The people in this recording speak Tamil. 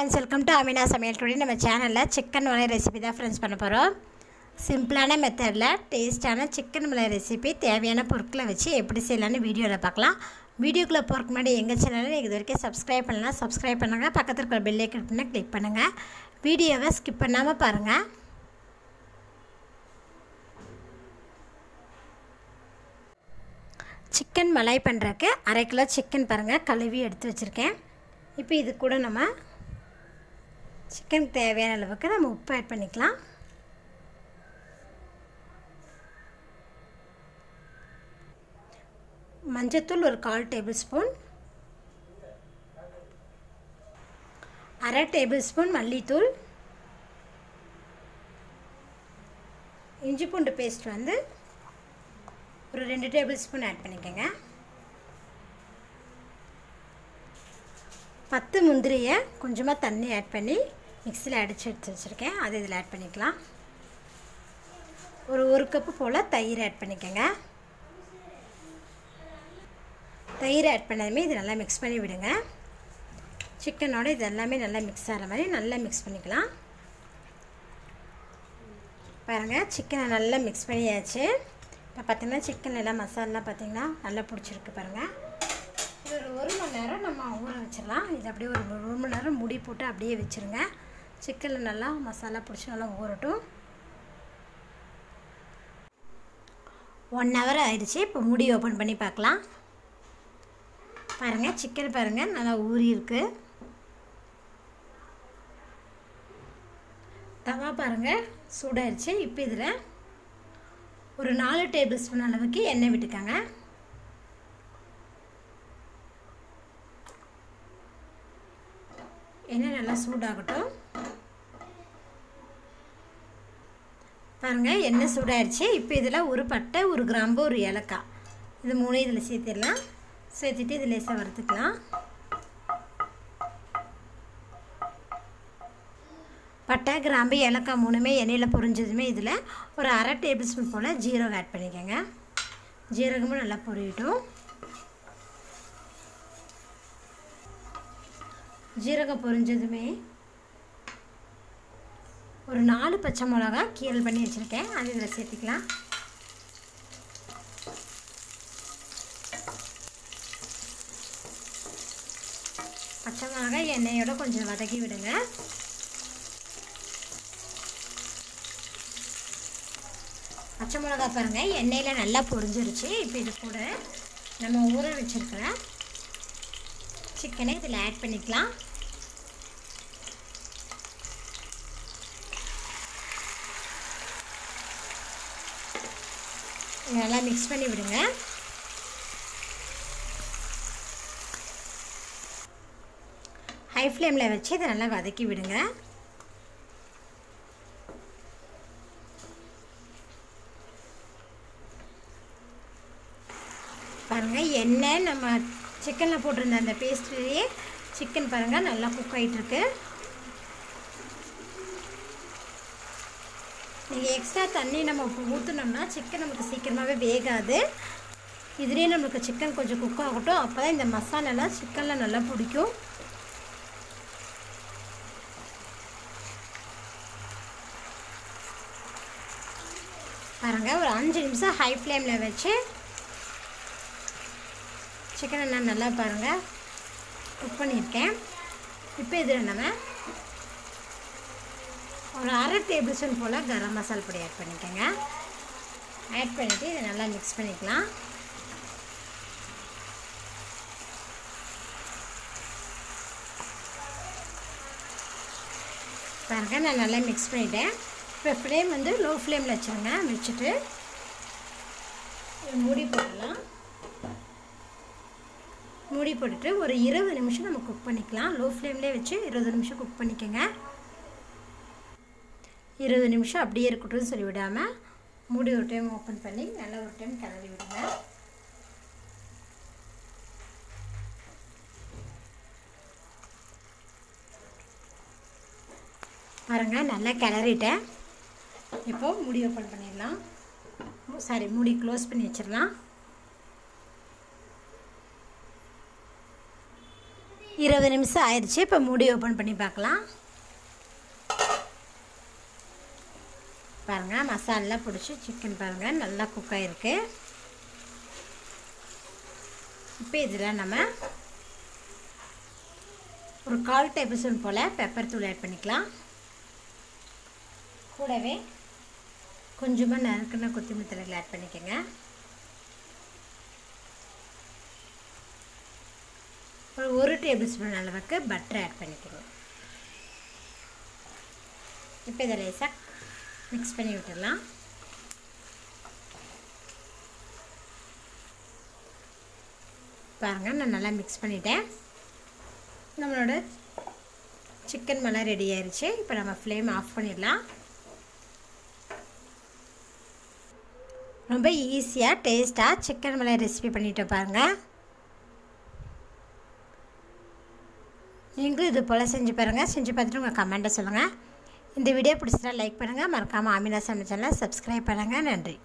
friends, welcome to Amina Samayal. Today நம்ம சேனல்ல chicken மலை ரெசிபி தான் फ्रेंड्स பண்ண போறோம். சிம்பிளான மெத்தட்ல டேஸ்டான chicken மலை ரெசிபி தேவையான பொருட்களை வச்சு எப்படி செய்யலாம்னு வீடியோல பார்க்கலாம். வீடியோக்குள்ள போறதுக்கு முன்னாடி எங்க சேனலை இதுவரைக்கும் சப்ஸ்கிரைப் பண்ணலனா சப்ஸ்கிரைப் பண்ணுங்க. பக்கத்துல இருக்கிற பெல் ஐகானை கிளிக் பண்ணுங்க. வீடியோவை ஸ்கிப் பண்ணாம பாருங்க. chicken மலை பண்றதுக்கு 1/2 கிலோ chicken பாருங்க கழுவி எடுத்து வச்சிருக்கேன். இப்போ இது கூட நம்ம chicken தேவையான அளவுக்கு நம்ம உப்பு ஆட் பண்ணிக்கலாம். மஞ்சள்தூள் ஒரு 1/4 டேபிள்ஸ்பூன், 1/2 டேபிள்ஸ்பூன் மல்லித்தூள், இஞ்சி பூண்டு பேஸ்ட் வந்து ஒரு 2 டேபிள்ஸ்பூன் ஆட் பண்ணிக்கங்க. 10 முந்திரியை கொஞ்சமாக தண்ணி ஆட் பண்ணி மிக்ஸியில் அடித்து எடுத்து வச்சுருக்கேன். அது இதில் ஆட் பண்ணிக்கலாம். ஒரு கப்பு போல் தயிர் ஆட் பண்ணிக்கோங்க. தயிர் ஆட் பண்ணதுமே இது நல்லா மிக்ஸ் பண்ணி விடுங்க. சிக்கனோட இது எல்லாமே நல்லா மிக்ஸ் ஆகிற மாதிரி நல்லா மிக்ஸ் பண்ணிக்கலாம். பாருங்கள், சிக்கனை நல்லா மிக்ஸ் பண்ணியாச்சு. இப்போ பார்த்திங்கன்னா சிக்கன் எல்லாம் மசாலெலாம் பார்த்திங்கன்னா நல்லா பிடிச்சிருக்கு. பாருங்கள், இது ஒரு மணி நேரம் நம்ம ஊற வச்சிடலாம். இது அப்படியே ஒரு மணி நேரம் மூடி போட்டு அப்படியே வச்சுருங்க. சிக்கனில் நல்லா மசாலா பிடிச்சி நல்லா ஊறட்டும். 1 ஹவர் ஆயிடுச்சு. இப்போ மூடி ஓப்பன் பண்ணி பார்க்கலாம். பாருங்கள், சிக்கன் பாருங்கள் நல்லா ஊறி இருக்குது. தவா பாருங்கள் சூடாயிருச்சு. இப்போ இதில் ஒரு 4 டேபிள்ஸ்பூன் அளவுக்கு எண்ணெய் விட்டுக்கோங்க. எண்ணெய் நல்லா சூடாகட்டும். பாருங்கள், எண்ணெய் சூடாயிருச்சு. இப்போ இதில் ஒரு பட்டை, ஒரு கிராம்பு, ஒரு ஏலக்காய், இது 3 இதில் சேர்த்துடலாம். சேர்த்துட்டு இதில் லேசாக வறுத்துக்கலாம். பட்டை, கிராம்பு, ஏலக்காய் 3மே எண்ணெயில் பொரிஞ்சதுமே இதில் ஒரு 1/2 டேபிள்ஸ்பூன் போல் ஜீரகம் ஆட் பண்ணிக்கோங்க. ஜீரகமும் நல்லா பொரியட்டும். ஜீரகம் பொரிஞ்சதுமே ஒரு 4 பச்சை மிளகா கீரல் பண்ணி வச்சுருக்கேன். அது இதில் சேர்த்துக்கலாம். பச்சை மிளகாய் எண்ணெயோட கொஞ்சம் வதக்கி விடுங்க. பச்சை மிளகா பாருங்கள் எண்ணெயில் நல்லா பொரிஞ்சிருச்சு. இப்போ இது கூட நம்ம ஊற வச்சுருக்கிற சிக்கனை இதில் ஆட் பண்ணிக்கலாம். நல்லா மிக்ஸ் பண்ணி விடுங்க. ஹை ஃப்ளேமில் வச்சு இதை நல்லா வதக்கி விடுங்க. பாருங்கள், எண்ணெய் நம்ம சிக்கனில் போட்டிருந்த அந்த பேஸ்ட்லேயே சிக்கன் பாருங்கள் நல்லா குக் ஆகிட்டுருக்கு. நீங்கள் எக்ஸ்ட்ரா தண்ணி நம்ம ஊற்றினோம்னா சிக்கன் நமக்கு சீக்கிரமாகவே வேகாது. இதுலேயே நம்மளுக்கு சிக்கன் கொஞ்சம் குக் ஆகட்டும். அப்போ தான் இந்த மசாலாலாம் சிக்கனில் நல்லா பிடிக்கும். பாருங்கள், ஒரு 5 நிமிஷம் ஹை ஃப்ளேமில் வச்சு சிக்கனை நான் நல்லா பாருங்கள் குக் பண்ணியிருக்கேன். இப்போ இதில் நம்ம ஒரு 1/2 டேபிள்ஸ்பூன் போல் கரம் மசாலா பொடி ஆட் பண்ணிக்கோங்க. ஆட் பண்ணிவிட்டு இதை நல்லா மிக்ஸ் பண்ணிக்கலாம். பாருங்கள், நான் நல்லா மிக்ஸ் பண்ணிவிட்டேன். இப்போ ஃப்ளேம் வந்து லோ ஃப்ளேமில் வச்சுருங்க. வச்சுட்டு மூடி போடலாம். மூடி போட்டுட்டு ஒரு 20 நிமிஷம் நம்ம குக் பண்ணிக்கலாம். லோ ஃப்ளேம்லேயே வச்சு 20 நிமிஷம் குக் பண்ணிக்கோங்க. 20 நிமிஷம் அப்படியே இருக்கட்டும் சொல்லி விடாமல் மூடி ஒரு டைம் ஓப்பன் பண்ணி நல்லா ஒரு டைம் கிளறி விடுங்க. பாருங்கள், நல்லா கிளறிட்டேன். இப்போது மூடி ஓப்பன் பண்ணிடலாம். மூடி க்ளோஸ் பண்ணி வச்சிடலாம். 20 நிமிஷம் ஆயிடுச்சு. இப்போ மூடி ஓப்பன் பண்ணி பார்க்கலாம். பாருங்கள், மசாலெலாம் பிடிச்சி சிக்கன் பாருங்கள் நல்லா குக் ஆகிருக்கு. இப்போ இதில் நம்ம ஒரு 1/4 டேபிள் ஸ்பூன் போல் பெப்பர் தூள் ஆட் பண்ணிக்கலாம். கூடவே கொஞ்சமாக நறுக்குன கொத்தமல்லி தழைகள் ஆட் பண்ணிக்கோங்க. ஒரு 1 டேபிள் ஸ்பூன் அளவுக்கு பட்டர் ஆட் பண்ணிக்கோங்க. இப்போ இதை லேசாக மிக்ஸ் பண்ணி விட்டுடலாம். பாருங்கள், நான் நல்லா மிக்ஸ் பண்ணிட்டேன். நம்மளோட சிக்கன் மலாய் ரெடி ஆயிடுச்சு. இப்போ நம்ம ஃப்ளேம் ஆஃப் பண்ணிடலாம். ரொம்ப ஈஸியாக டேஸ்ட்டாக சிக்கன் மலாய் ரெசிபி பண்ணிட்டு பாருங்கள். நீங்களும் இது போல் செஞ்சு பாருங்கள். செஞ்சு பார்த்துட்டு உங்கள் கமெண்ட்டை சொல்லுங்கள். இந்த வீடியோ பிடிச்சிட்டா லைக் பண்ணுங்கள். மறக்காமல் ஆமினா சமையல் சேனலை சப்ஸ்கிரைப் பண்ணுங்கள். நன்றி.